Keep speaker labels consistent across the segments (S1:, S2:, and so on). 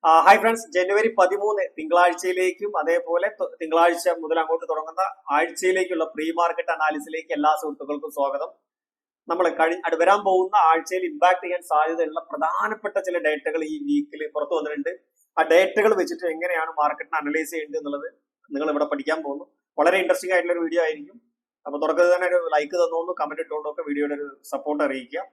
S1: Hi friends, ജനുവരി 13 തിങ്കളാഴ്ചയിലേക്കും അതേപോലെ തിങ്കളാഴ്ച മുതൽ അങ്ങോട്ട് തുടങ്ങുന്ന ആഴ്ചയിലേക്കുള്ള പ്രീ മാർക്കറ്റ് അനാലിസിലേക്ക് എല്ലാ സുഹൃത്തുക്കൾക്കും സ്വാഗതം. നമ്മൾ വരാൻ പോകുന്ന ആഴ്ചയിൽ ഇമ്പാക്ട് ചെയ്യാൻ സാധ്യതയുള്ള പ്രധാനപ്പെട്ട ചില ഡേറ്റകൾ ഈ വീക്കിൽ പുറത്തു വന്നിട്ടുണ്ട്. ആ ഡേറ്റകൾ വെച്ചിട്ട് എങ്ങനെയാണ് മാർക്കറ്റിനെ അനലൈസ് ചെയ്യേണ്ടത് എന്നുള്ളത് നിങ്ങൾ ഇവിടെ പഠിക്കാൻ പോകുന്നു. വളരെ ഇൻട്രസ്റ്റിംഗ് ആയിട്ടുള്ള ഒരു വീഡിയോ ആയിരിക്കും. അപ്പൊ തുടക്കത്തിൽ തന്നെ ഒരു ലൈക്ക് തന്നോന്നു, കമന്റ് ഇട്ടുകൊണ്ടൊക്കെ വീഡിയോയുടെ ഒരു സപ്പോർട്ട് അറിയിക്കുക.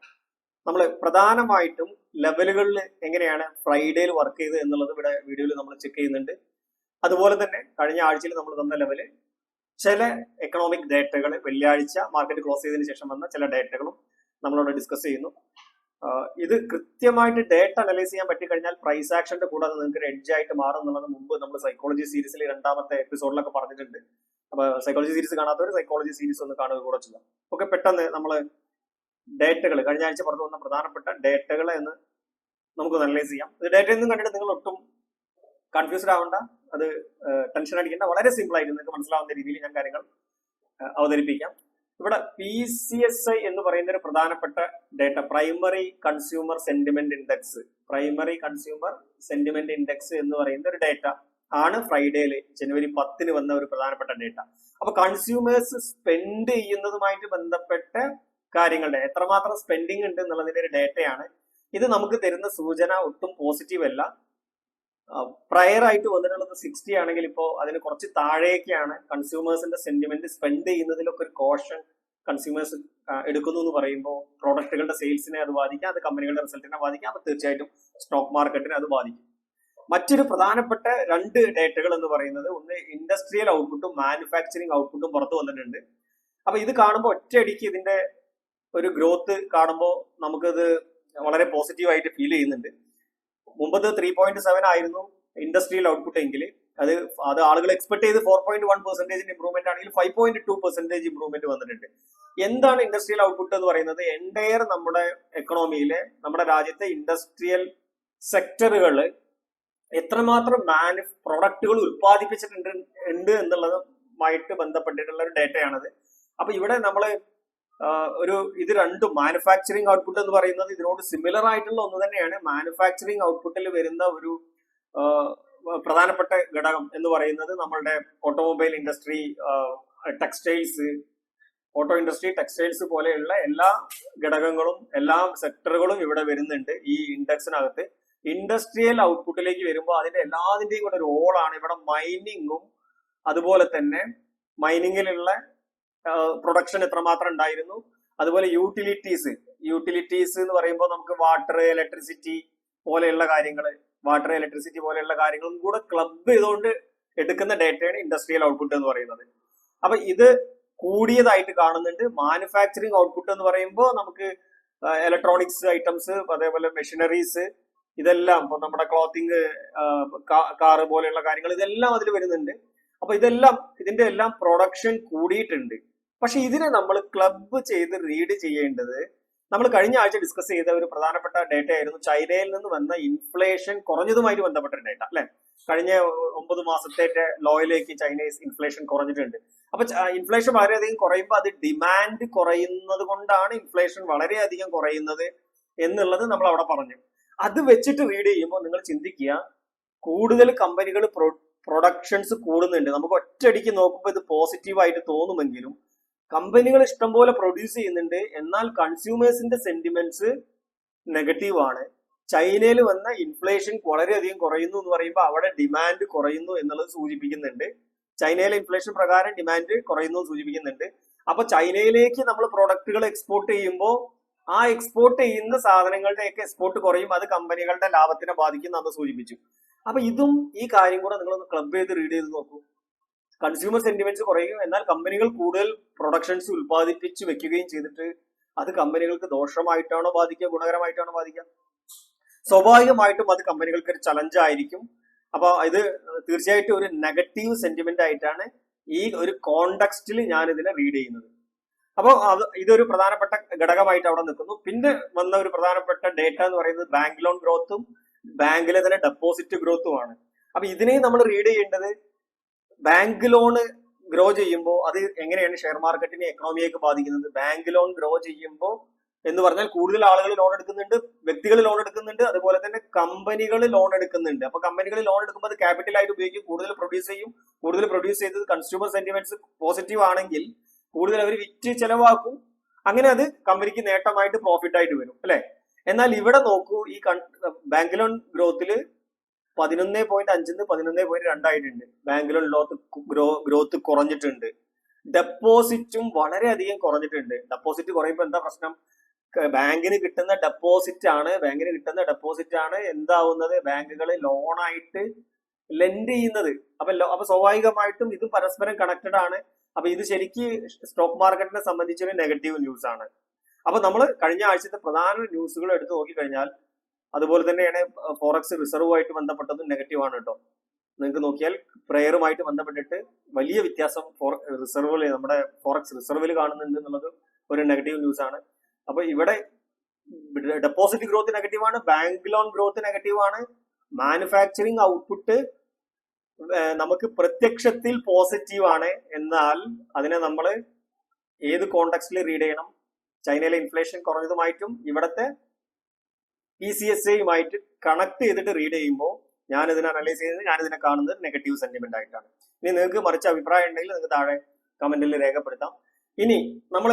S1: നമ്മൾ പ്രധാനമായിട്ടും ലെവലുകളിൽ എങ്ങനെയാണ് ഫ്രൈഡേയിൽ വർക്ക് ചെയ്തത് എന്നുള്ളത് ഇവിടെ വീഡിയോയിൽ നമ്മൾ ചെക്ക് ചെയ്യുന്നുണ്ട്. അതുപോലെ തന്നെ കഴിഞ്ഞ ആഴ്ചയിൽ നമ്മൾ തന്ന ലെവല് ചില എക്കണോമിക് ഡേറ്റകൾ വെള്ളിയാഴ്ച മാർക്കറ്റ് ക്ലോസ് ചെയ്തതിനു ശേഷം വന്ന ചില ഡേറ്റകളും നമ്മളോട് ഡിസ്കസ് ചെയ്യുന്നു. ഇത് കൃത്യമായിട്ട് ഡേറ്റ അനലൈസ് ചെയ്യാൻ പറ്റിക്കഴിഞ്ഞാൽ പ്രൈസ് ആക്ഷന്റെ കൂടെ അത് നിങ്ങൾക്ക് ഒരു എഡ്ജ് ആയിട്ട് മാറും എന്നുള്ളത് മുമ്പ് നമ്മൾ സൈക്കോളജി സീരീസിൽ രണ്ടാമത്തെ എപ്പിസോഡിലൊക്കെ പറഞ്ഞിട്ടുണ്ട്. അപ്പൊ സൈക്കോളജി സീരീസ് കാണാത്തവർ സൈക്കോളജി സീരീസ് ഒന്ന് കാണുക കൂടെ ചെയ്യാം. ഓക്കെ, പെട്ടെന്ന് നമ്മൾ ഡേറ്റകൾ കഴിഞ്ഞ ആഴ്ച പുറത്തു വന്ന പ്രധാനപ്പെട്ട ഡേറ്റകൾ എന്ന് നമുക്ക് അനലൈസ് ചെയ്യാം. ഇത് ഡേറ്റയിൽ നിന്നും കണ്ടിട്ട് നിങ്ങൾ ഒട്ടും കൺഫ്യൂസ്ഡ് ആവണ്ട, അത് ടെൻഷൻ അടിക്കേണ്ട. വളരെ സിമ്പിൾ ആയിട്ട് നിങ്ങൾക്ക് മനസ്സിലാവുന്ന രീതിയിൽ ഞാൻ കാര്യങ്ങൾ അവതരിപ്പിക്കാം. ഇവിടെ PCSI എന്ന് പറയുന്ന ഒരു പ്രധാനപ്പെട്ട data, primary consumer sentiment index, primary consumer sentiment index എന്ന് പറയുന്ന ഒരു ഡേറ്റ ആണ് ഫ്രൈഡേയില് ജനുവരി 10 വന്ന ഒരു പ്രധാനപ്പെട്ട ഡേറ്റ. അപ്പൊ കൺസ്യൂമേഴ്സ് സ്പെൻഡ് ചെയ്യുന്നതുമായിട്ട് ബന്ധപ്പെട്ട കാര്യങ്ങളുടെ എത്രമാത്രം സ്പെൻഡിങ് ഉണ്ട് എന്നുള്ളതിന്റെ ഒരു ഡേറ്റയാണ് ഇത്. നമുക്ക് തരുന്ന സൂചന ഒട്ടും പോസിറ്റീവ് അല്ല. പ്രയർ ആയിട്ട് വന്നിട്ടുള്ളത് 60 ആണെങ്കിൽ ഇപ്പോൾ അതിന് കുറച്ച് താഴേക്കാണ് കൺസ്യൂമേഴ്സിന്റെ സെന്റിമെന്റ്. സ്പെൻഡ് ചെയ്യുന്നതിലൊക്കെ ഒരു കോഷൻ കൺസ്യൂമേഴ്സ് എടുക്കുന്നു എന്ന് പറയുമ്പോൾ പ്രോഡക്റ്റുകളുടെ സെയിൽസിനെ അത് ബാധിക്കാം, അത് കമ്പനികളുടെ റിസൾട്ടിനെ ബാധിക്കാം, അപ്പൊ തീർച്ചയായിട്ടും സ്റ്റോക്ക് മാർക്കറ്റിനെ അത് ബാധിക്കും. മറ്റൊരു പ്രധാനപ്പെട്ട രണ്ട് ഡേറ്റകൾ എന്ന് പറയുന്നത്, ഒന്ന് ഇൻഡസ്ട്രിയൽ ഔട്ട്പുട്ടും മാനുഫാക്ചറിങ് ഔട്ട്പുട്ടും പുറത്തു വന്നിട്ടുണ്ട്. അപ്പൊ ഇത് കാണുമ്പോൾ ഒറ്റയടിക്ക് ഇതിന്റെ ഒരു ഗ്രോത്ത് കാണുമ്പോൾ നമുക്കത് വളരെ പോസിറ്റീവായിട്ട് ഫീൽ ചെയ്യുന്നുണ്ട്. മുമ്പത് 3.7 ആയിരുന്നു ഇൻഡസ്ട്രിയൽ ഔട്ട്പുട്ട് എങ്കിൽ അത് ആളുകൾ എക്സ്പെക്ട് ചെയ്ത് 4.1% ഇംപ്രൂവ്മെന്റ് ആണെങ്കിൽ 5.2% ഇംപ്രൂവ്മെന്റ് വന്നിട്ടുണ്ട്. എന്താണ് ഇൻഡസ്ട്രിയൽ ഔട്ട്പുട്ട് എന്ന് പറയുന്നത്? എൻറ്റയർ നമ്മുടെ എക്കണോമിയിലെ, നമ്മുടെ രാജ്യത്തെ ഇൻഡസ്ട്രിയൽ സെക്ടറുകൾ എത്രമാത്രം പ്രൊഡക്റ്റുകൾ ഉത്പാദിപ്പിച്ചിട്ടുണ്ട് എന്നുള്ളതുമായിട്ട് ബന്ധപ്പെട്ടിട്ടുള്ള ഒരു ഡേറ്റയാണത്. അപ്പൊ ഇവിടെ നമ്മള് ഇത് രണ്ടും, മാനുഫാക്ചറിങ് ഔട്ട്പുട്ട് എന്ന് പറയുന്നത് ഇതിനോട് സിമിലർ ആയിട്ടുള്ള ഒന്ന് തന്നെയാണ്. മാനുഫാക്ചറിങ് ഔട്ട്പുട്ടിൽ വരുന്ന ഒരു പ്രധാനപ്പെട്ട ഘടകം എന്ന് പറയുന്നത് നമ്മളുടെ automobile industry, textiles, auto industry, textiles പോലെയുള്ള എല്ലാ ഘടകങ്ങളും, എല്ലാ സെക്ടറുകളും ഇവിടെ വരുന്നുണ്ട് ഈ ഇൻഡെക്സിനകത്ത്. ഇൻഡസ്ട്രിയൽ ഔട്ട്പുട്ടിലേക്ക് വരുമ്പോൾ അതിന്റെ എല്ലാതിന്റെയും കൂടെ ഒരു ഓളാണ് ഇവിടെ മൈനിങ്ങും, അതുപോലെ തന്നെ മൈനിങ്ങിലുള്ള പ്രൊഡക്ഷൻ എത്രമാത്രം ഉണ്ടായിരുന്നു, അതുപോലെ യൂട്ടിലിറ്റീസ് എന്ന് പറയുമ്പോൾ നമുക്ക് വാട്ടർ, ഇലക്ട്രിസിറ്റി പോലെയുള്ള കാര്യങ്ങളും കൂടെ ക്ലബ് ചെയ്തുകൊണ്ട് എടുക്കുന്ന ഡേറ്റയാണ് ഇൻഡസ്ട്രിയൽ ഔട്ട്പുട്ട് എന്ന് പറയുന്നത്. അപ്പൊ ഇത് കൂടിയതായിട്ട് കാണുന്നുണ്ട്. മാനുഫാക്ചറിങ് ഔട്ട്പുട്ട് എന്ന് പറയുമ്പോൾ നമുക്ക് ഇലക്ട്രോണിക്സ് ഐറ്റംസ്, അതേപോലെ മെഷീനറീസ്, ഇതെല്ലാം ഇപ്പൊ നമ്മുടെ ക്ലോത്തിങ്, കാറ് പോലെയുള്ള കാര്യങ്ങൾ, ഇതെല്ലാം അതിൽ വരുന്നുണ്ട്. അപ്പൊ ഇതിന്റെ എല്ലാം പ്രൊഡക്ഷൻ കൂടിയിട്ടുണ്ട്. പക്ഷെ ഇതിനെ നമ്മൾ ക്ലബ് ചെയ്ത് റീഡ് ചെയ്യേണ്ടത്, നമ്മൾ കഴിഞ്ഞ ആഴ്ച ഡിസ്കസ് ചെയ്ത ഒരു പ്രധാനപ്പെട്ട ഡേറ്റ ആയിരുന്നു ചൈനയിൽ നിന്ന് വന്ന ഇൻഫ്ലേഷൻ കുറഞ്ഞതുമായിട്ട് ബന്ധപ്പെട്ട ഡേറ്റ, അല്ലെ? കഴിഞ്ഞ 9 മാസത്തെ ലോയിലേക്ക് ചൈനീസ് ഇൻഫ്ലേഷൻ കുറഞ്ഞിട്ടുണ്ട്. അപ്പൊ ഇൻഫ്ലേഷൻ വളരെയധികം കുറയുമ്പോൾ അത് ഡിമാൻഡ് കുറയുന്നത് കൊണ്ടാണ് ഇൻഫ്ലേഷൻ വളരെയധികം കുറയുന്നത് എന്നുള്ളത് നമ്മൾ അവിടെ പറഞ്ഞു. അത് വെച്ചിട്ട് റീഡ് ചെയ്യുമ്പോൾ നിങ്ങൾ ചിന്തിക്കുക, കൂടുതൽ കമ്പനികൾ പ്രൊഡക്ഷൻസ് കൂടുന്നുണ്ട്. നമുക്ക് ഒറ്റയടിക്ക് നോക്കുമ്പോൾ ഇത് പോസിറ്റീവായിട്ട് തോന്നുമെങ്കിലും കമ്പനികൾ ഇഷ്ടംപോലെ പ്രൊഡ്യൂസ് ചെയ്യുന്നുണ്ട്, എന്നാൽ കൺസ്യൂമേഴ്സിന്റെ സെന്റിമെന്റ്സ് നെഗറ്റീവ് ആണ്. ചൈനയിൽ വന്ന ഇൻഫ്ലേഷൻ വളരെയധികം കുറയുന്നു എന്ന് പറയുമ്പോൾ അവിടെ ഡിമാൻഡ് കുറയുന്നു എന്നുള്ളത് സൂചിപ്പിക്കുന്നുണ്ട്. ചൈനയിലെ ഇൻഫ്ലേഷൻ പ്രകാരം ഡിമാൻഡ് കുറയുന്നു എന്ന് സൂചിപ്പിക്കുന്നുണ്ട്. അപ്പൊ ചൈനയിലേക്ക് നമ്മൾ പ്രൊഡക്റ്റുകൾ എക്സ്പോർട്ട് ചെയ്യുമ്പോൾ ആ എക്സ്പോർട്ട് ചെയ്യുന്ന സാധനങ്ങളുടെയൊക്കെ എക്സ്പോർട്ട് കുറയും, അത് കമ്പനികളുടെ ലാഭത്തിനെ ബാധിക്കും എന്ന് സൂചിപ്പിച്ചു. അപ്പൊ ഇതും ഈ കാര്യം കൂടെ നിങ്ങളൊന്ന് ക്ലബ് ചെയ്ത് റീഡ് ചെയ്ത് നോക്കൂ. കൺസ്യൂമർ സെന്റിമെന്റ്സ് കുറയും, എന്നാൽ കമ്പനികൾ കൂടുതൽ പ്രൊഡക്ഷൻസ് ഉത്പാദിപ്പിച്ച് വെക്കുകയും ചെയ്തിട്ട് അത് കമ്പനികൾക്ക് ദോഷമായിട്ടാണോ ബാധിക്കുക, ഗുണകരമായിട്ടാണോ ബാധിക്കുക? സ്വാഭാവികമായിട്ടും അത് കമ്പനികൾക്ക് ഒരു ചലഞ്ച് ആയിരിക്കും. അപ്പൊ ഇത് തീർച്ചയായിട്ടും ഒരു നെഗറ്റീവ് സെന്റിമെന്റ് ആയിട്ടാണ് ഈ ഒരു കോണ്ടെക്സ്റ്റിൽ ഞാൻ ഇതിനെ റീഡ് ചെയ്യുന്നത്. അപ്പോൾ ഇതൊരു പ്രധാനപ്പെട്ട ഘടകമായിട്ട് അവിടെ നിൽക്കുന്നു. പിന്നെ വന്ന ഒരു പ്രധാനപ്പെട്ട ഡേറ്റ എന്ന് പറയുന്നത് ബാങ്ക് ലോൺ ഗ്രോത്തും ബാങ്കിലെ തന്നെ ഡെപ്പോസിറ്റ് ഗ്രോത്തുമാണ്. അപ്പൊ ഇതിനെയും നമ്മൾ റീഡ് ചെയ്യേണ്ടത്, ബാങ്ക് ലോണ് ഗ്രോ ചെയ്യുമ്പോൾ അത് എങ്ങനെയാണ് ഷെയർ മാർക്കറ്റിനെ, എക്കണോമിയൊക്കെ ബാധിക്കുന്നത്? ബാങ്ക് ലോൺ ഗ്രോ ചെയ്യുമ്പോൾ എന്ന് പറഞ്ഞാൽ കൂടുതൽ ആളുകൾ ലോൺ എടുക്കുന്നുണ്ട്, വ്യക്തികൾ ലോൺ എടുക്കുന്നുണ്ട്, അതുപോലെ തന്നെ കമ്പനികൾ ലോൺ എടുക്കുന്നുണ്ട്. അപ്പൊ കമ്പനികൾ ലോൺ എടുക്കുമ്പോൾ അത് ക്യാപിറ്റൽ ആയിട്ട് ഉപയോഗിക്കും, കൂടുതൽ പ്രൊഡ്യൂസ് ചെയ്യും. കൂടുതൽ പ്രൊഡ്യൂസ് ചെയ്തത് കൺസ്യൂമർ സെന്റിമെന്റ്സ് പോസിറ്റീവ് ആണെങ്കിൽ കൂടുതൽ അവർ വിറ്റ് ചെലവാക്കും. അങ്ങനെ അത് കമ്പനിക്ക് നേട്ടമായിട്ട് പ്രോഫിറ്റ് ആയിട്ട് വരും അല്ലെ. എന്നാൽ ഇവിടെ നോക്കൂ, ഈ ബാങ്ക് ലോൺ ഗ്രോത്തിൽ 11.5 11.2 ആയിട്ടുണ്ട്. ബാങ്ക് ലോൺ ഗ്രോത്ത് കുറഞ്ഞിട്ടുണ്ട്. ഡെപ്പോസിറ്റും വളരെയധികം കുറഞ്ഞിട്ടുണ്ട്. ഡെപ്പോസിറ്റ് കുറയുമ്പോൾ എന്താ പ്രശ്നം? ബാങ്കിന് കിട്ടുന്ന ഡെപ്പോസിറ്റ് ആണ് എന്താവുന്നത്? ബാങ്കുകൾ ലോണായിട്ട് ലെൻഡ് ചെയ്യുന്നത്. അപ്പൊ സ്വാഭാവികമായിട്ടും ഇത് പരസ്പരം കണക്റ്റഡ് ആണ്. അപ്പൊ ഇത് ശരിക്ക് സ്റ്റോക്ക് മാർക്കറ്റിനെ സംബന്ധിച്ചൊരു നെഗറ്റീവ് ന്യൂസ് ആണ്. അപ്പൊ നമ്മൾ കഴിഞ്ഞ ആഴ്ചത്തെ പ്രധാന ന്യൂസുകൾ എടുത്തു നോക്കിക്കഴിഞ്ഞാൽ അതുപോലെ തന്നെയാണ് ഫോറക്സ് റിസർവുമായിട്ട് ബന്ധപ്പെട്ടതും നെഗറ്റീവ് ആണ് കേട്ടോ. നിങ്ങൾക്ക് നോക്കിയാൽ പ്രയറുമായിട്ട് ബന്ധപ്പെട്ടിട്ട് വലിയ വ്യത്യാസം റിസർവിൽ, നമ്മുടെ ഫോറക്സ് റിസർവിൽ കാണുന്നുണ്ട് എന്നുള്ളത് ഒരു നെഗറ്റീവ് ന്യൂസ് ആണ്. അപ്പൊ ഇവിടെ ഡെപ്പോസിറ്റ് ഗ്രോത്ത് നെഗറ്റീവ് ആണ്, ബാങ്ക് ലോൺ ഗ്രോത്ത് നെഗറ്റീവ് ആണ്, മാനുഫാക്ചറിങ് ഔട്ട്പുട്ട് നമുക്ക് പ്രത്യക്ഷത്തിൽ പോസിറ്റീവ് ആണ്. എന്നാൽ അതിനെ നമ്മൾ ഏത് കോണ്ടെക്സ്റ്റിൽ റീഡ് ചെയ്യണം? ചൈനയിലെ ഇൻഫ്ലേഷൻ കുറഞ്ഞതുമായിട്ടും ഇവിടത്തെ PCSAയുമായിട്ട് കണക്ട് ചെയ്തിട്ട് റീഡ് ചെയ്യുമ്പോൾ ഞാനിതിനെ അനലൈസ് ചെയ്തത്, ഞാനിതിനെ കാണുന്നത് നെഗറ്റീവ് സെന്റിമെന്റ് ആയിട്ടാണ്. ഇനി നിങ്ങൾക്ക് മറിച്ച് അഭിപ്രായം ഉണ്ടെങ്കിൽ നിങ്ങൾക്ക് താഴെ കമന്റിൽ രേഖപ്പെടുത്താം. ഇനി നമ്മൾ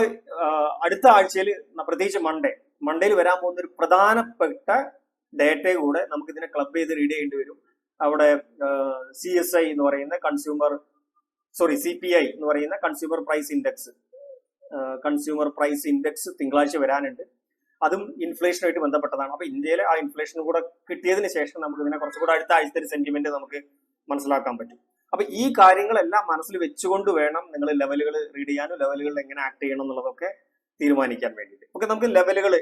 S1: അടുത്ത ആഴ്ചയിൽ, പ്രത്യേകിച്ച് മൺഡേയിൽ വരാൻ പോകുന്ന ഒരു പ്രധാനപ്പെട്ട ഡേറ്റ കൂടെ നമുക്ക് ഇതിനെ ക്ലബ് ചെയ്ത് റീഡ് ചെയ്യേണ്ടി വരും. അവിടെ CSI എന്ന് പറയുന്ന CPI എന്ന് പറയുന്ന കൺസ്യൂമർ പ്രൈസ് ഇൻഡെക്സ് തിങ്കളാഴ്ച വരാനുണ്ട്. അതും ഇൻഫ്ലേഷനുമായിട്ട് ബന്ധപ്പെട്ടതാണ്. അപ്പൊ ഇന്ത്യയിലെ ആ ഇൻഫ്ലേഷൻ കൂടെ കിട്ടിയതിന് ശേഷം നമുക്ക് ഇതിനെ കുറച്ചുകൂടെ അടുത്ത ആഴ്ചത്തെ സെന്റിമെന്റ് നമുക്ക് മനസ്സിലാക്കാൻ പറ്റും. അപ്പൊ ഈ കാര്യങ്ങളെല്ലാം മനസ്സിൽ വെച്ചുകൊണ്ട് വേണം നിങ്ങൾ ലെവലുകൾ റീഡ് ചെയ്യാനും ലെവലുകളിൽ എങ്ങനെ ആക്ട് ചെയ്യണം എന്നുള്ളതൊക്കെ തീരുമാനിക്കാൻ വേണ്ടിയിട്ട്. ഓക്കെ, നമുക്ക് ലെവലുകൾ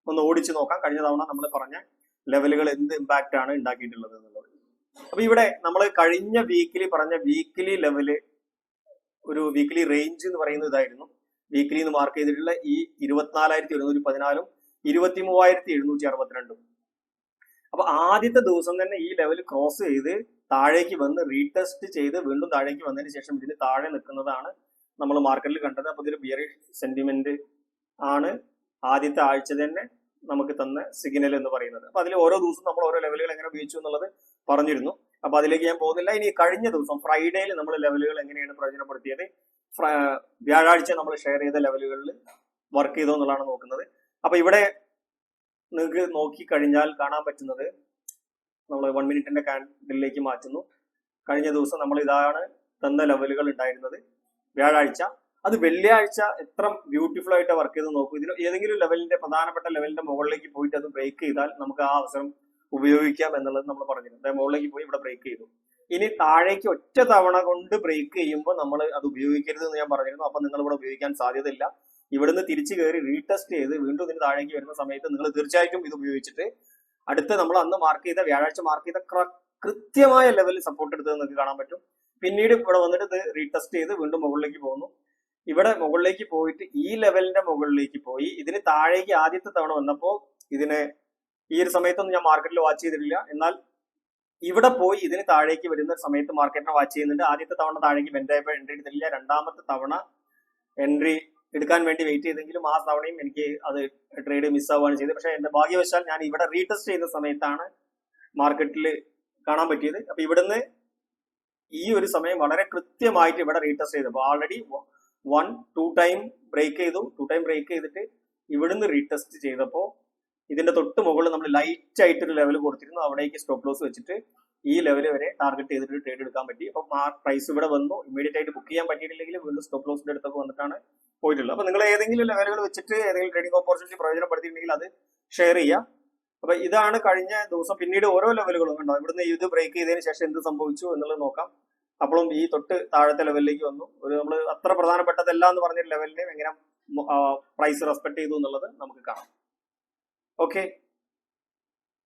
S1: ഒന്ന് ഓടിച്ചു നോക്കാം. കഴിഞ്ഞ തവണ നമ്മൾ പറഞ്ഞ ലെവലുകൾ എന്ത് ഇമ്പാക്റ്റ് ആണ് ഉണ്ടാക്കിയിട്ടുള്ളത് എന്നുള്ളത്. അപ്പൊ ഇവിടെ നമ്മൾ കഴിഞ്ഞ വീക്കിലി പറഞ്ഞ വീക്കിലി ലെവല്, ഒരു വീക്കിലി റേഞ്ച് എന്ന് പറയുന്നത് ഇതായിരുന്നു. വീക്കിലി എന്ന് മാർക്ക് ചെയ്തിട്ടുള്ള ഈ 24,114 23,762. അപ്പൊ ആദ്യത്തെ ദിവസം തന്നെ ഈ ലെവൽ ക്രോസ് ചെയ്ത് താഴേക്ക് വന്ന് റീടെസ്റ്റ് ചെയ്ത് വീണ്ടും താഴേക്ക് വന്നതിന് ശേഷം ഇതിന് താഴെ നിൽക്കുന്നതാണ് നമ്മൾ മാർക്കറ്റിൽ കണ്ടത്. അപ്പൊ ഇതൊരു ബിയറിഷ് സെന്റിമെന്റ് ആണ് ആദ്യത്തെ ആഴ്ച തന്നെ നമുക്ക് തന്ന സിഗ്നൽ എന്ന് പറയുന്നത്. അപ്പൊ അതിൽ ഓരോ ദിവസവും നമ്മൾ ഓരോ ലെവലുകൾ എങ്ങനെ ഉപയോഗിച്ചു എന്നുള്ളത് പറഞ്ഞിരുന്നു. അപ്പൊ അതിലേക്ക് ഞാൻ പോകുന്നില്ല. ഇനി കഴിഞ്ഞ ദിവസം ഫ്രൈഡേയിൽ നമ്മൾ ലെവലുകൾ എങ്ങനെയാണ് പ്രയോജനപ്പെടുത്തിയത്, വ്യാഴാഴ്ച നമ്മൾ ഷെയർ ചെയ്ത ലെവലുകളിൽ വർക്ക് ചെയ്തോ എന്നുള്ളതാണ് നോക്കുന്നത്. അപ്പൊ ഇവിടെ നിങ്ങൾക്ക് നോക്കിക്കഴിഞ്ഞാൽ കാണാൻ പറ്റുന്നത്, നമ്മൾ 1 മിനിറ്റിന്റെ കാൻഡിലേക്ക് മാറ്റുന്നു. കഴിഞ്ഞ ദിവസം നമ്മൾ ഇതാണ് തന്ന ലെവലുകൾ ഉണ്ടായിരുന്നത് വ്യാഴാഴ്ച. അത് വെള്ളിയാഴ്ച എത്ര ബ്യൂട്ടിഫുൾ ആയിട്ട് വർക്ക് ചെയ്ത് നോക്കൂ. ഇതിൽ ഏതെങ്കിലും ലെവലിന്റെ, പ്രധാനപ്പെട്ട ലെവലിന്റെ മുകളിലേക്ക് പോയിട്ട് അത് ബ്രേക്ക് ചെയ്താൽ നമുക്ക് ആ അവസരം ഉപയോഗിക്കാം എന്നുള്ളത് നമ്മൾ പറഞ്ഞിരുന്നു. മുകളിലേക്ക് പോയി ഇവിടെ ബ്രേക്ക് ചെയ്തു. ഇനി താഴേക്ക് ഒറ്റ തവണ കൊണ്ട് ബ്രേക്ക് ചെയ്യുമ്പോൾ നമ്മൾ അത് ഉപയോഗിക്കരുത് എന്ന് ഞാൻ പറഞ്ഞിരുന്നു. അപ്പൊ നിങ്ങൾ ഇവിടെ ഉപയോഗിക്കാൻ സാധ്യതയില്ല. ഇവിടുന്ന് തിരിച്ചു കയറി റീടെസ്റ്റ് ചെയ്ത് വീണ്ടും ഇതിന് താഴേക്ക് വരുന്ന സമയത്ത് നിങ്ങൾ തീർച്ചയായിട്ടും ഇത് ഉപയോഗിച്ചിട്ട് അടുത്ത നമ്മൾ അന്ന് മാർക്ക് ചെയ്ത, വ്യാഴാഴ്ച മാർക്ക് ചെയ്ത കൃത്യമായ ലെവലിൽ സപ്പോർട്ട് എടുത്തത് നിങ്ങൾക്ക് കാണാൻ പറ്റും. പിന്നീട് ഇവിടെ വന്നിട്ട് ഇത് റീടെസ്റ്റ് ചെയ്ത് വീണ്ടും മുകളിലേക്ക് പോകുന്നു. ഇവിടെ മുകളിലേക്ക് പോയിട്ട് ഈ ലെവലിന്റെ മുകളിലേക്ക് പോയി ഇതിന് താഴേക്ക് ആദ്യത്തെ തവണ വന്നപ്പോൾ ഇതിനെ ഈ ഒരു സമയത്തൊന്നും ഞാൻ മാർക്കറ്റിൽ വാച്ച് ചെയ്തിട്ടില്ല. എന്നാൽ ഇവിടെ പോയി ഇതിന് താഴേക്ക് വരുന്ന സമയത്ത് മാർക്കറ്റിനെ വാച്ച് ചെയ്യുന്നുണ്ട്. ആദ്യത്തെ തവണ താഴേക്ക് വെന്റായപ്പോൾ എൻട്രി എടുത്തില്ല. രണ്ടാമത്തെ തവണ എൻട്രി എടുക്കാൻ വേണ്ടി വെയിറ്റ് ചെയ്തെങ്കിലും ആ തവണയും എനിക്ക് അത് ട്രേഡ് മിസ്സാവുകയാണ് ചെയ്തത്. പക്ഷെ എന്റെ ഭാഗ്യവശാൽ ഞാൻ ഇവിടെ റീടെസ്റ്റ് ചെയ്യുന്ന സമയത്താണ് മാർക്കറ്റിൽ കാണാൻ പറ്റിയത്. അപ്പൊ ഇവിടുന്ന് ഈ ഒരു സമയം വളരെ കൃത്യമായിട്ട് ഇവിടെ റീടെസ്റ്റ് ചെയ്തപ്പോൾ ഓൾറെഡി 1-2 ടൈം ബ്രേക്ക് ചെയ്തു. 2 ടൈം ബ്രേക്ക് ചെയ്തിട്ട് ഇവിടുന്ന് റീടെസ്റ്റ് ചെയ്തപ്പോൾ ഇതിന്റെ തൊട്ട് മുകളിൽ നമ്മൾ ലൈറ്റ് ആയിട്ടൊരു ലെവൽ കൊടുത്തിരുന്നു. അവിടേക്ക് സ്റ്റോപ്പ് ലോസ് വെച്ചിട്ട് ഈ ലെവൽ വരെ ടാർഗറ്റ് ചെയ്തിട്ട് ട്രേഡ് എടുക്കാൻ പറ്റി. അപ്പൊ പ്രൈസ് ഇവിടെ വന്നു. ഇമ്മീഡിയറ്റ് ആയിട്ട് ബുക്ക് ചെയ്യാൻ പറ്റിയിട്ടില്ലെങ്കിൽ വീണ്ടും സ്റ്റോപ്പ് ലോസിന്റെ അടുത്തൊക്കെ വന്നിട്ടാണ് പോയിട്ടുള്ളത്. അപ്പൊ നിങ്ങൾ ഏതെങ്കിലും ലെവലുകൾ വെച്ചിട്ട് ഏതെങ്കിലും ട്രേഡിംഗ് ഓപ്പർച്യൂണിറ്റി പ്രയോജനപ്പെടുത്തിയിട്ടുണ്ടെങ്കിൽ അത് ഷെയർ ചെയ്യാം. അപ്പൊ ഇതാണ് കഴിഞ്ഞ ദിവസം. പിന്നീട് ഓരോ ലെവലുകളും ഉണ്ടാവും. ഇവിടുന്ന് ഇത് ബ്രേക്ക് ചെയ്തതിന് ശേഷം എന്ത് സംഭവിച്ചു എന്നുള്ളത് നോക്കാം. അപ്പോഴും ഈ തൊട്ട് താഴത്തെ ലെവലിലേക്ക് വന്നു. ഒരു നമ്മൾ അത്ര പ്രധാനപ്പെട്ടതല്ല എന്ന് പറഞ്ഞ ലെവലിനെ എങ്ങനെ പ്രൈസ് റെസ്പെക്ട് ചെയ്തു എന്നുള്ളത് നമുക്ക് കാണാം. ഓക്കെ,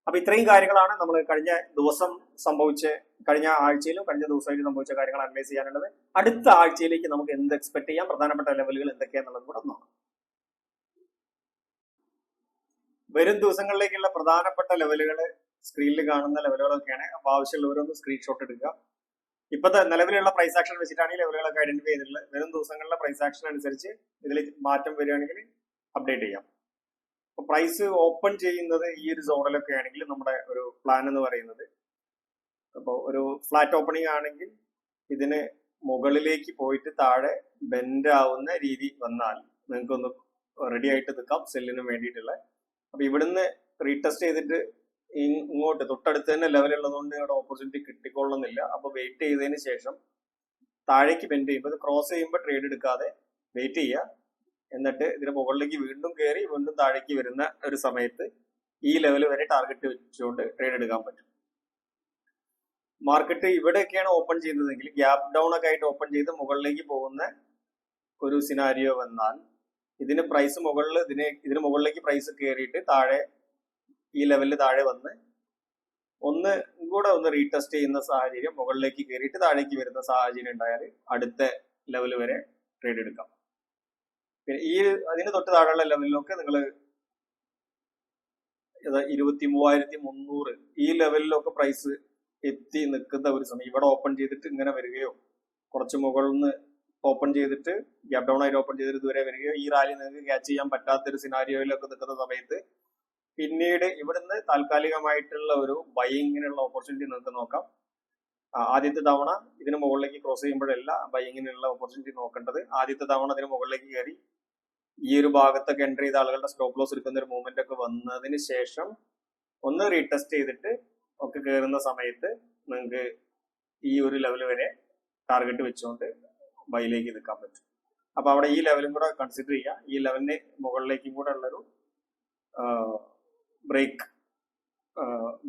S1: അപ്പൊ ഇത്രയും കാര്യങ്ങളാണ് നമ്മൾ കഴിഞ്ഞ ദിവസം കഴിഞ്ഞ ആഴ്ചയിലും കഴിഞ്ഞ ദിവസമായിട്ട് സംഭവിച്ച കാര്യങ്ങൾ അനലൈസ് ചെയ്യാനുള്ളത്. അടുത്ത ആഴ്ചയിലേക്ക് നമുക്ക് എന്ത് എക്സ്പെക്ട് ചെയ്യാം, പ്രധാനപ്പെട്ട ലെവലുകൾ എന്തൊക്കെയാന്നുള്ളത് കൂടെ നോക്കാം. വരും ദിവസങ്ങളിലേക്കുള്ള പ്രധാനപ്പെട്ട ലെവലുകൾ സ്ക്രീനിൽ കാണുന്ന ലെവലുകളൊക്കെയാണ്. അപ്പൊ ആവശ്യമുള്ളവരൊന്ന് സ്ക്രീൻഷോട്ട് എടുക്കുക. ഇപ്പോഴത്തെ നിലവിലുള്ള പ്രൈസ് ആക്ഷൻ വെച്ചിട്ടാണ് ഈ ലെവലുകളൊക്കെ ഐഡന്റിഫൈ ചെയ്തിട്ടുള്ളത്. വരും ദിവസങ്ങളിലെ പ്രൈസ് ആക്ഷൻ അനുസരിച്ച് ഇതിൽ മാറ്റം വരികയാണെങ്കിൽ അപ്ഡേറ്റ് ചെയ്യാം. പ്രൈസ് ഓപ്പൺ ചെയ്യുന്നത് ഈ ഒരു സോണിലൊക്കെ ആണെങ്കിൽ നമ്മുടെ ഒരു പ്ലാൻ എന്ന് പറയുന്നത്, അപ്പോൾ ഒരു ഫ്ലാറ്റ് ഓപ്പണിംഗ് ആണെങ്കിൽ ഇതിന് മുകളിലേക്ക് പോയിട്ട് താഴെ ബെൻഡ് ആവുന്ന രീതി വന്നാൽ നിങ്ങൾക്കൊന്ന് റെഡി ആയിട്ട് നിൽക്കാം സെല്ലിന് വേണ്ടിയിട്ടുള്ള. അപ്പൊ ഇവിടുന്ന് റീടെസ്റ്റ് ചെയ്തിട്ട് ഇങ്ങോട്ട് തൊട്ടടുത്ത് തന്നെ ലെവൽ ഉള്ളതുകൊണ്ട് ഇവിടെ ഓപ്പർച്യൂണിറ്റി കിട്ടിക്കൊള്ളുന്നില്ല. അപ്പൊ വെയിറ്റ് ചെയ്തതിന് ശേഷം താഴേക്ക് ബെൻഡ് ചെയ്യുമ്പോൾ ഇത് ക്രോസ് ചെയ്യുമ്പോൾ ട്രേഡ് എടുക്കാതെ വെയിറ്റ് ചെയ്യുക. എന്നിട്ട് ഇതിന് മുകളിലേക്ക് വീണ്ടും കയറി വീണ്ടും താഴേക്ക് വരുന്ന ഒരു സമയത്ത് ഈ ലെവൽ വരെ ടാർഗറ്റ് വെച്ചുകൊണ്ട് ട്രേഡ് എടുക്കാൻ പറ്റും. മാർക്കറ്റ് ഇവിടെയൊക്കെയാണ് ഓപ്പൺ ചെയ്യുന്നതെങ്കിൽ ഗ്യാപ്പ് ഡൗൺ ഒക്കെ ആയിട്ട് ഓപ്പൺ ചെയ്ത് മുകളിലേക്ക് പോകുന്ന ഒരു സിനാരിയോ വന്നാൽ ഇതിന് പ്രൈസ് മുകളിൽ ഇതിന് മുകളിലേക്ക് പ്രൈസ് കയറിയിട്ട് താഴെ ഈ ലെവലിൽ താഴെ വന്ന് ഒന്ന് റീടെസ്റ്റ് ചെയ്യുന്ന സാഹചര്യം, മുകളിലേക്ക് കയറിയിട്ട് താഴേക്ക് വരുന്ന സാഹചര്യം ഉണ്ടായാൽ അടുത്ത ലെവൽ വരെ ട്രേഡ് എടുക്കാം. പിന്നെ അതിന് തൊട്ട് താഴെയുള്ള ലെവലിലൊക്കെ നിങ്ങൾ 23,300 ഈ ലെവലിലൊക്കെ പ്രൈസ് എത്തി നിൽക്കുന്ന ഒരു സമയം ഇവിടെ ഓപ്പൺ ചെയ്തിട്ട് ഇങ്ങനെ വരികയോ കുറച്ച് മുകളിൽ നിന്ന് ഓപ്പൺ ചെയ്തിട്ട് ഗ്യാപ് ഡൗൺ ആയിട്ട് ഓപ്പൺ ചെയ്തിട്ട് ഇതുവരെ വരികയോ ഈ റാലി നിങ്ങൾക്ക് ക്യാച്ച് ചെയ്യാൻ പറ്റാത്തൊരു സിനാരിയോയിലൊക്കെ നിൽക്കുന്ന സമയത്ത് പിന്നീട് ഇവിടുന്ന് താൽക്കാലികമായിട്ടുള്ള ഒരു ബൈയിങ്ങിനുള്ള ഓപ്പർച്യൂണിറ്റി നിങ്ങൾക്ക് നോക്കാം. ആദ്യത്തെ തവണ ഇതിന് മുകളിലേക്ക് ക്രോസ് ചെയ്യുമ്പോഴല്ല ബൈയിങ്ങിനുള്ള ഓപ്പർച്യൂണിറ്റി നോക്കേണ്ടത്. ആദ്യത്തെ തവണ ഇതിന് മുകളിലേക്ക് കയറി ഈ ഒരു ഭാഗത്തൊക്കെ എൻട്രി ചെയ്ത ആളുകളുടെ സ്റ്റോപ്പ് ലോസ് എടുക്കുന്ന ഒരു മൂവ്മെന്റ് ഒക്കെ വന്നതിന് ശേഷം ഒന്ന് റീടെസ്റ്റ് ചെയ്തിട്ട് ഒക്കെ കയറുന്ന സമയത്ത് നിങ്ങൾക്ക് ഈ ഒരു ലെവൽ വരെ ടാർഗറ്റ് വെച്ചുകൊണ്ട് ബൈയിലേക്ക് നിൽക്കാൻ പറ്റും. അപ്പൊ അവിടെ ഈ ലെവലും കൂടെ കൺസിഡർ ചെയ്യുക. ഈ ലെവലിന് മുകളിലേക്കും കൂടെ ഉള്ളൊരു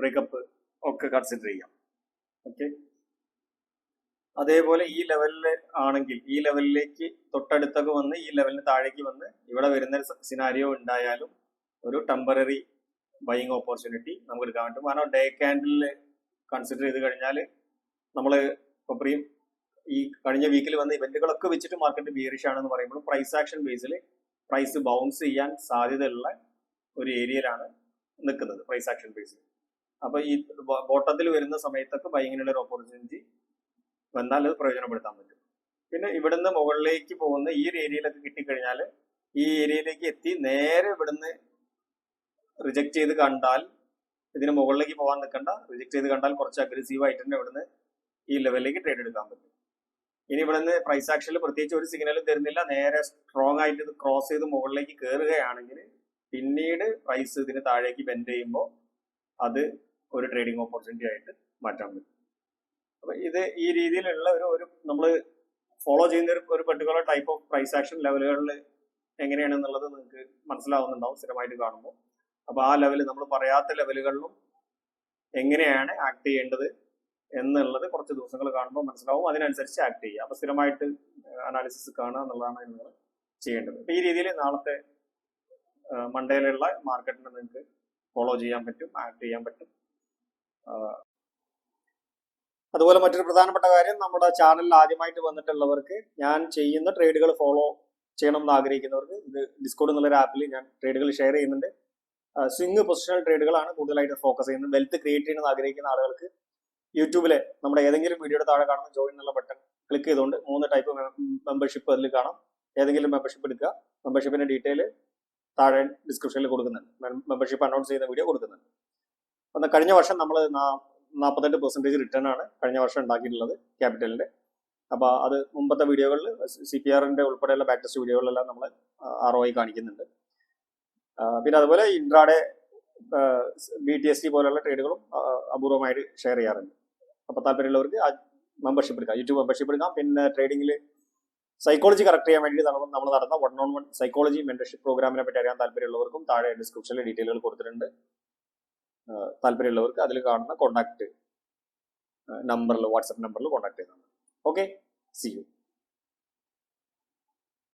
S1: ബ്രേക്കപ്പ് ഒക്കെ കൺസിഡർ ചെയ്യാം. ഓക്കെ, അതേപോലെ ഈ ലെവലിൽ ആണെങ്കിൽ ഈ ലെവലിലേക്ക് തൊട്ടടുത്തൊക്കെ വന്ന് ഈ ലെവലിന് താഴേക്ക് വന്ന് ഇവിടെ വരുന്ന സിനാരിയോ ഉണ്ടായാലും ഒരു ടെമ്പററി ബൈയിങ് ഓപ്പർച്യൂണിറ്റി നമുക്ക് എടുക്കാൻ പറ്റും. കാരണം ഡേ ക്യാൻഡിൽ കൺസിഡർ ചെയ്ത് കഴിഞ്ഞാൽ നമ്മൾ ഇപ്പോൾ ഈ കഴിഞ്ഞ വീക്കിൽ വന്ന ഇവന്റുകളൊക്കെ വെച്ചിട്ട് മാർക്കറ്റ് ബിയറിഷ് ആണെന്ന് പറയുമ്പോൾ പ്രൈസ് ആക്ഷൻ ബേസിൽ പ്രൈസ് ബൗൺസ് ചെയ്യാൻ സാധ്യതയുള്ള ഒരു ഏരിയയിലാണ് നിൽക്കുന്നത് പ്രൈസ് ആക്ഷൻ ബേസിൽ. അപ്പൊ ഈ ബോട്ടത്തിൽ വരുന്ന സമയത്തൊക്കെ ബൈയിങ്ങിനുള്ള ഒരു ഓപ്പർച്യൂണിറ്റി വന്നാൽ അത് പ്രയോജനപ്പെടുത്താൻ പറ്റും. പിന്നെ ഇവിടുന്ന് മുകളിലേക്ക് പോകുന്ന ഈ ഒരു ഏരിയയിലൊക്കെ കിട്ടിക്കഴിഞ്ഞാൽ ഈ ഏരിയയിലേക്ക് എത്തി നേരെ ഇവിടുന്ന് റിജക്ട് ചെയ്ത് കണ്ടാൽ ഇതിന് മുകളിലേക്ക് പോകാൻ നിൽക്കണ്ട. റിജക്ട് ചെയ്ത് കണ്ടാൽ കുറച്ച് അഗ്രസീവ് ആയിട്ട് തന്നെ ഇവിടുന്ന് ഈ ലെവലിലേക്ക് ട്രേഡ് എടുക്കാൻ പറ്റും. ഇനി ഇവിടുന്ന് പ്രൈസ് ആക്ഷനിൽ പ്രത്യേകിച്ച് ഒരു സിഗ്നലും തരുന്നില്ല, നേരെ സ്ട്രോങ് ആയിട്ട് ഇത് ക്രോസ് ചെയ്ത് മുകളിലേക്ക് കയറുകയാണെങ്കിൽ പിന്നീട് പ്രൈസ് ഇതിന് താഴേക്ക് ബെൻഡ് ചെയ്യുമ്പോൾ അത് ഒരു ട്രേഡിംഗ് ഓപ്പർച്യൂണിറ്റി ആയിട്ട് മാറ്റാൻ പറ്റും. അപ്പൊ ഇത് ഈ രീതിയിലുള്ള ഒരു നമ്മൾ ഫോളോ ചെയ്യുന്ന ഒരു particular type of price action ലെവലുകളിൽ എങ്ങനെയാണെന്നുള്ളത് നിങ്ങൾക്ക് മനസ്സിലാവുന്നുണ്ടാവും സ്ഥിരമായിട്ട് കാണുമ്പോൾ. അപ്പൊ ആ ലെവൽ നമ്മൾ പറയാത്ത ലെവലുകളിലും എങ്ങനെയാണ് ആക്ട് ചെയ്യേണ്ടത് എന്നുള്ളത് കുറച്ച് ദിവസങ്ങൾ കാണുമ്പോൾ മനസ്സിലാവും. അതിനനുസരിച്ച് ആക്ട് ചെയ്യുക. അപ്പൊ സ്ഥിരമായിട്ട് അനാലിസിസ് കാണുക എന്നുള്ളതാണ് നിങ്ങൾ ചെയ്യേണ്ടത്. അപ്പൊ ഈ രീതിയിൽ നാളത്തെ മൺഡേയിലുള്ള മാർക്കറ്റിനെ നിങ്ങൾക്ക് ഫോളോ ചെയ്യാൻ പറ്റും, ആക്ട് ചെയ്യാൻ പറ്റും. അതുപോലെ മറ്റൊരു പ്രധാനപ്പെട്ട കാര്യം, നമ്മുടെ ചാനലിൽ ആദ്യമായിട്ട് വന്നിട്ടുള്ളവർക്ക് ഞാൻ ചെയ്യുന്ന ട്രേഡുകൾ ഫോളോ ചെയ്യണം എന്ന് ആഗ്രഹിക്കുന്നവർക്ക് ഇത് ഡിസ്കോഡ് എന്നുള്ളൊരു ആപ്പിൽ ഞാൻ ട്രേഡുകൾ ഷെയർ ചെയ്യുന്നുണ്ട്. സ്വിംഗ് പൊസിഷണൽ ട്രേഡുകളാണ് കൂടുതലായിട്ട് ഫോക്കസ് ചെയ്യുന്നത്. വെൽത്ത് ക്രിയേറ്റ് ചെയ്യണമെന്ന് ആഗ്രഹിക്കുന്ന ആളുകൾക്ക് യൂട്യൂബിലെ നമ്മുടെ ഏതെങ്കിലും വീഡിയോയുടെ താഴെ കാണുന്ന ജോയിൻ എന്നുള്ള ബട്ടൺ ക്ലിക്ക് ചെയ്തുകൊണ്ട് 3 ടൈപ്പ് മെമ്പർഷിപ്പ് അതിൽ കാണാം. ഏതെങ്കിലും മെമ്പർഷിപ്പ് എടുക്കുക. മെമ്പർഷിപ്പിന്റെ ഡീറ്റെയിൽ താഴെ ഡിസ്ക്രിപ്ഷനിൽ കൊടുക്കുന്നുണ്ട്. മെമ്പർഷിപ്പ് അനൗൺസ് ചെയ്യുന്ന വീഡിയോ കൊടുക്കുന്നുണ്ട്. അപ്പം കഴിഞ്ഞ വർഷം നമ്മൾ 48% റിട്ടേൺ ആണ് കഴിഞ്ഞ വർഷം ഉണ്ടാക്കിയിട്ടുള്ളത് ക്യാപിറ്റലിന്റെ. അപ്പോൾ അത് മുമ്പത്തെ വീഡിയോകളിൽ CPR-ന്റെ ഉൾപ്പെടെയുള്ള ബാക്ക് ടെസ്റ്റ് വീഡിയോകളിലെല്ലാം നമ്മൾ ROI കാണിക്കുന്നുണ്ട്. പിന്നെ അതുപോലെ ഇൻട്രാഡേ BTST പോലെയുള്ള ട്രേഡുകളും അപൂർവമായിട്ട് ഷെയർ ചെയ്യാറുണ്ട്. അപ്പോൾ താല്പര്യമുള്ളവർക്ക് മെമ്പർഷിപ്പ് എടുക്കാം, യൂട്യൂബ് മെമ്പർഷിപ്പ് എടുക്കാം. പിന്നെ ട്രേഡിംഗിൽ സൈക്കോളജി കറക്റ്റ് ചെയ്യാൻ വേണ്ടി നമ്മൾ നടന്ന 1-on-1 സൈക്കോളജി മെന്റർഷിപ്പ് പ്രോഗ്രാമിനെ പറ്റി അറിയാൻ താല്പര്യമുള്ളവർക്കും താഴെ ഡിസ്ക്രിപ്ഷനിൽ ഡീറ്റെയിലുകൾ കൊടുത്തിട്ടുണ്ട്. താല്പര്യമുള്ളവർക്ക് അതിൽ കാണുന്ന കോൺടാക്ട് നമ്പറിൽ, വാട്സപ്പ് നമ്പറിൽ കോൺടാക്ട് ചെയ്യുന്നുണ്ട്. Okay, see U.